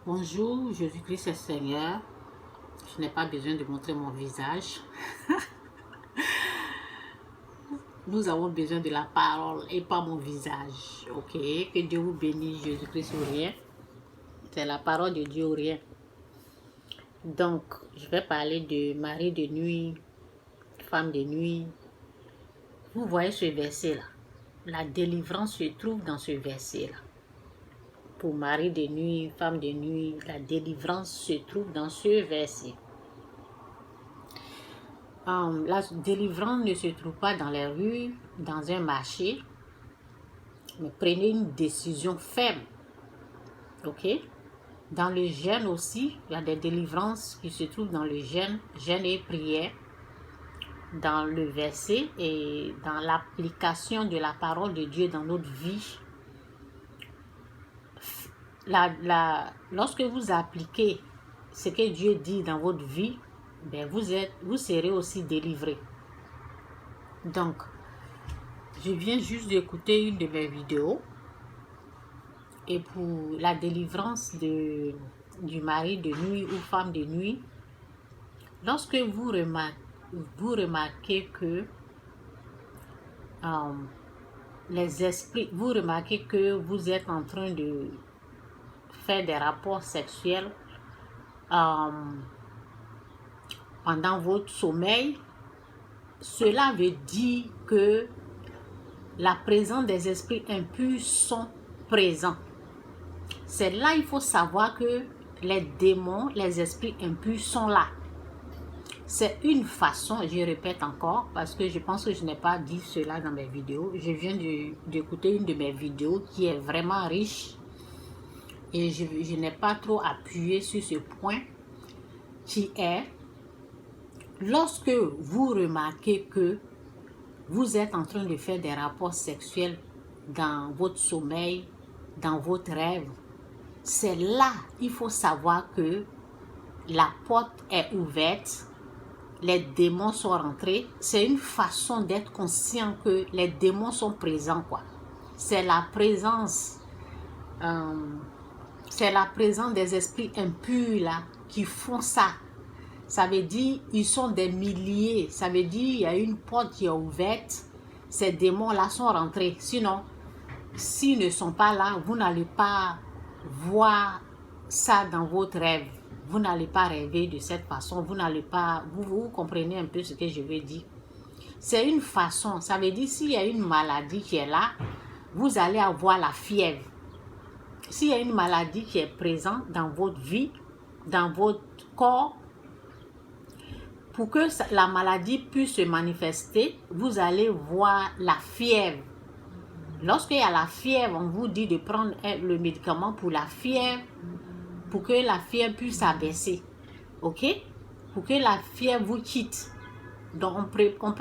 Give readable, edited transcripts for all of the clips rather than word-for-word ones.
Bonjour, Jésus-Christ est Seigneur. Je n'ai pas besoin de montrer mon visage. Nous avons besoin de la parole et pas mon visage. Ok, que Dieu vous bénisse, Jésus-Christ ou rien. C'est la parole de Dieu ou rien. Donc, je vais parler de mari de nuit, femme de nuit. Vous voyez ce verset-là. La délivrance se trouve dans ce verset-là. Pour mari de nuit, femme de nuit, la délivrance se trouve dans ce verset. La délivrance ne se trouve pas dans les rues, dans un marché, mais prenez une décision ferme. Ok? Dans le jeûne aussi, il y a des délivrances qui se trouvent dans le jeûne et prière, dans le verset et dans l'application de la parole de Dieu dans notre vie. Lorsque vous appliquez ce que Dieu dit dans votre vie, ben vous serez aussi délivré. Donc, je viens juste d'écouter une de mes vidéos et pour la délivrance du mari de nuit ou femme de nuit, lorsque vous remarquez que les esprits, vous remarquez que vous êtes en train de faire des rapports sexuels pendant votre sommeil, cela veut dire que la présence des esprits impurs sont présents. C'est là il faut savoir que les démons, les esprits impurs sont là. C'est une façon, je répète encore, parce que je pense que je n'ai pas dit cela dans mes vidéos. Je viens d'écouter une de mes vidéos qui est vraiment riche et je n'ai pas trop appuyé sur ce point qui est lorsque vous remarquez que vous êtes en train de faire des rapports sexuels dans votre sommeil, dans votre rêve, c'est là il faut savoir que la porte est ouverte, les démons sont rentrés. C'est une façon d'être conscient que les démons sont présents, quoi. C'est la présence des esprits impurs là qui font ça. Ça veut dire ils sont des milliers. Ça veut dire il y a une porte qui est ouverte. Ces démons là sont rentrés. Sinon, s'ils ne sont pas là, vous n'allez pas voir ça dans votre rêve. Vous n'allez pas rêver de cette façon. Vous n'allez pas... Vous comprenez un peu ce que je veux dire. C'est une façon. Ça veut dire s'il y a une maladie qui est là, vous allez avoir la fièvre. S'il y a une maladie qui est présente dans votre vie, dans votre corps, pour que la maladie puisse se manifester, vous allez voir la fièvre. Lorsqu'il y a la fièvre, on vous dit de prendre le médicament pour la fièvre, pour que la fièvre puisse s'abaisser. Ok? Pour que la fièvre vous quitte. Donc, on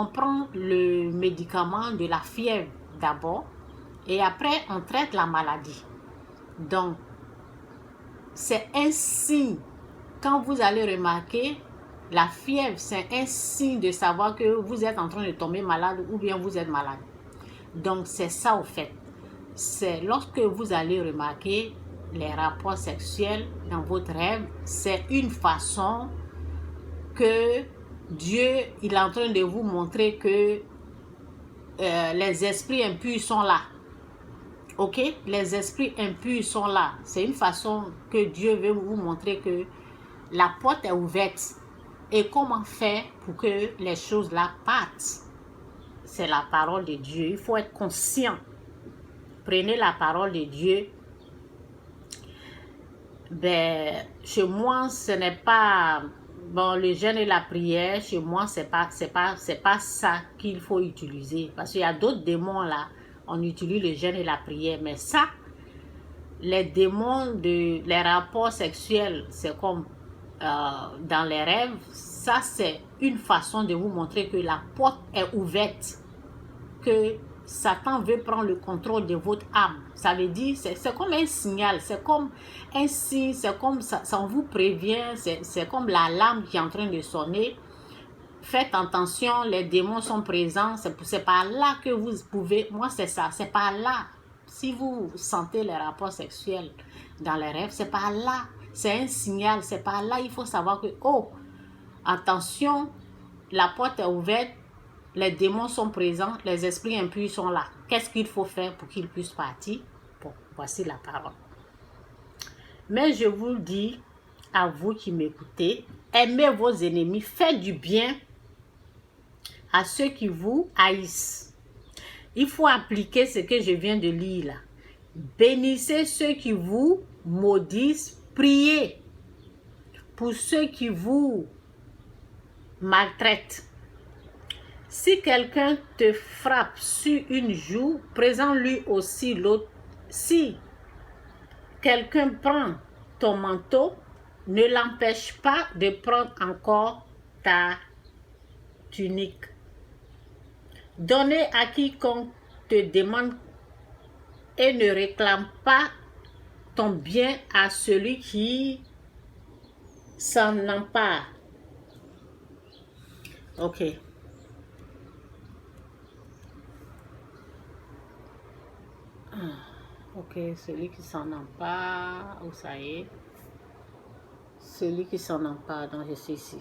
prend le médicament de la fièvre d'abord et après, on traite la maladie. Donc, c'est un signe. Quand vous allez remarquer, la fièvre, c'est un signe de savoir que vous êtes en train de tomber malade ou bien vous êtes malade. Donc, c'est ça au fait. C'est lorsque vous allez remarquer les rapports sexuels dans votre rêve, c'est une façon que Dieu, il est en train de vous montrer que les esprits impurs sont là. Ok? Les esprits impurs sont là. C'est une façon que Dieu veut vous montrer que la porte est ouverte. Et comment faire pour que les choses là partent? C'est la parole de Dieu. Il faut être conscient. Prenez la parole de Dieu. Ben, chez moi, ce n'est pas... Bon, le jeûne et la prière, chez moi, c'est pas ça qu'il faut utiliser. Parce qu'il y a d'autres démons là. On utilise le jeûne et la prière. Mais ça, les démons les rapports sexuels, c'est comme dans les rêves. Ça, c'est une façon de vous montrer que la porte est ouverte. Que Satan veut prendre le contrôle de votre âme. Ça veut dire, c'est comme un signal, c'est comme un signe, c'est comme ça vous prévient, c'est comme l'alarme qui est en train de sonner. Faites attention, les démons sont présents, c'est par là que vous pouvez, moi c'est ça, c'est par là. Si vous sentez les rapports sexuels dans les rêves, c'est par là. C'est un signal. C'est par là. Il faut savoir que, oh, attention, la porte est ouverte. Les démons sont présents. Les esprits impurs sont là. Qu'est-ce qu'il faut faire pour qu'ils puissent partir? Bon, voici la parole. Mais je vous le dis, à vous qui m'écoutez, aimez vos ennemis. Faites du bien à ceux qui vous haïssent. Il faut appliquer ce que je viens de lire là. Bénissez ceux qui vous maudissent. Priez pour ceux qui vous maltraitent. Si quelqu'un te frappe sur une joue, présente-lui aussi l'autre. Si quelqu'un prend ton manteau, ne l'empêche pas de prendre encore ta tunique. Donnez à quiconque te demande et ne réclame pas ton bien à celui qui s'en empare. Ok. Ok, celui qui s'en empare, où ça y est? Celui qui s'en empare, donc je suis ici.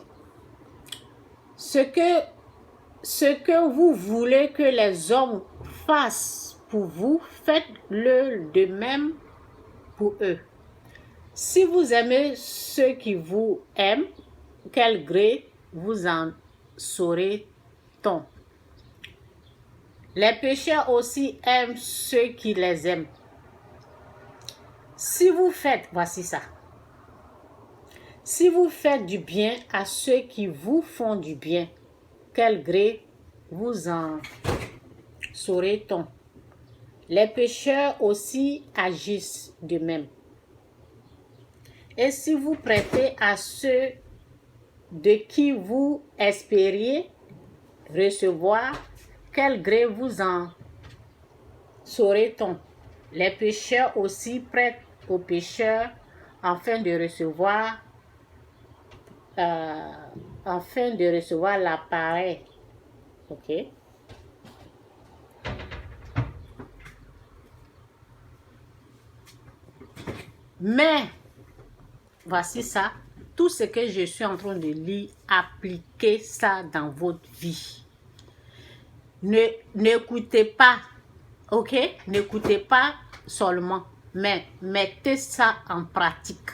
Ce que vous voulez que les hommes fassent pour vous, faites-le de même pour eux. Si vous aimez ceux qui vous aiment, quel gré vous en saurez-on? Les pécheurs aussi aiment ceux qui les aiment. Si vous faites, voici ça. Si vous faites du bien à ceux qui vous font du bien, quel gré vous en saurait-on? Les pécheurs aussi agissent de même. Et si vous prêtez à ceux de qui vous espériez recevoir, quel gré vous en saurait-on? Les pécheurs aussi prêtent aux pécheurs afin de recevoir l'appareil. Ok. Mais, voici ça. Tout ce que je suis en train de lire, appliquez ça dans votre vie. N'écoutez pas, ok? N'écoutez pas seulement, mais mettez ça en pratique.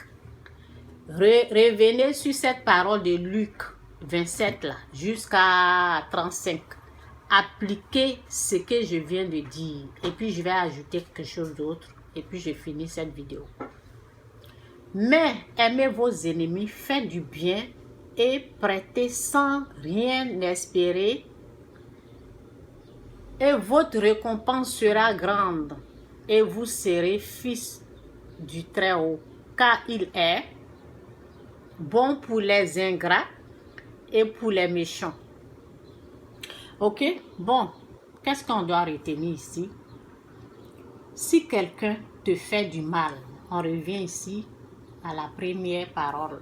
Revenez sur cette parole de Luc 27 là, jusqu'à 35. Appliquez ce que je viens de dire. Et puis je vais ajouter quelque chose d'autre. Et puis je finis cette vidéo. Mais aimez vos ennemis, faites du bien et prêtez sans rien espérer. Et votre récompense sera grande. Et vous serez fils du Très-Haut. Car il est bon pour les ingrats et pour les méchants. Ok? Bon, qu'est-ce qu'on doit retenir ici? Si quelqu'un te fait du mal, on revient ici à la première parole.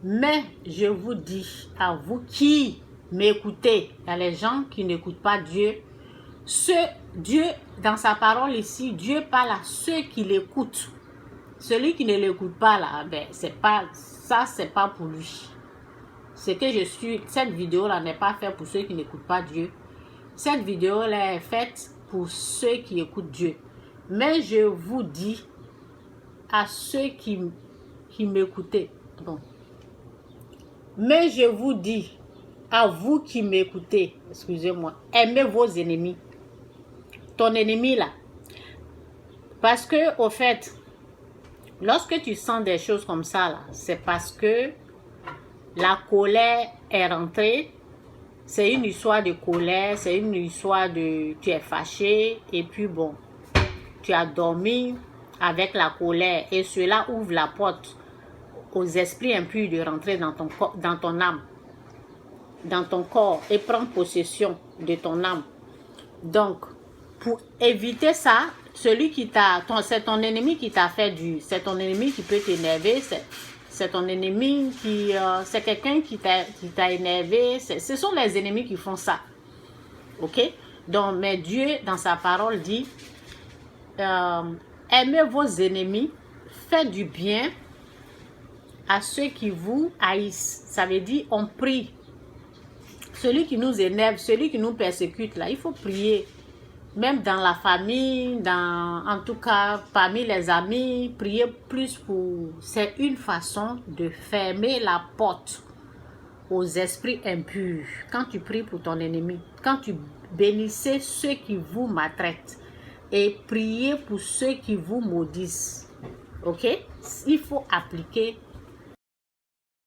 Mais je vous dis à vous qui m'écoutez, il y a les gens qui n'écoutent pas Dieu. Dieu, dans sa parole ici, Dieu parle à ceux qui l'écoutent. Celui qui ne l'écoute pas là, ben, c'est pas pour lui. Cette vidéo-là n'est pas faite pour ceux qui n'écoutent pas Dieu. Cette vidéo-là est faite pour ceux qui écoutent Dieu. Mais je vous dis à ceux qui m'écoutez. Bon. Mais je vous dis à vous qui m'écoutez, excusez-moi, aimez vos ennemis. Ton ennemi là. Parce que, au fait, lorsque tu sens des choses comme ça là, c'est parce que la colère est rentrée. C'est une histoire de colère, c'est une histoire de tu es fâché et puis bon, tu as dormi avec la colère et cela ouvre la porte aux esprits impurs de rentrer dans ton corps, dans ton âme, dans ton corps et prendre possession de ton âme. Donc, pour éviter ça, c'est ton ennemi qui t'a fait c'est ton ennemi qui peut t'énerver, c'est ton ennemi c'est quelqu'un qui t'a énervé, ce sont les ennemis qui font ça, ok? Donc, mais Dieu, dans sa parole, dit, aimez vos ennemis, faites du bien à ceux qui vous haïssent. Ça veut dire, on prie. Celui qui nous énerve, celui qui nous persécute, là, il faut prier. Même dans la famille, en tout cas, parmi les amis, prier plus pour... C'est une façon de fermer la porte aux esprits impurs. Quand tu pries pour ton ennemi, quand tu bénissez ceux qui vous maltraitent et priez pour ceux qui vous maudissent. Ok? Il faut appliquer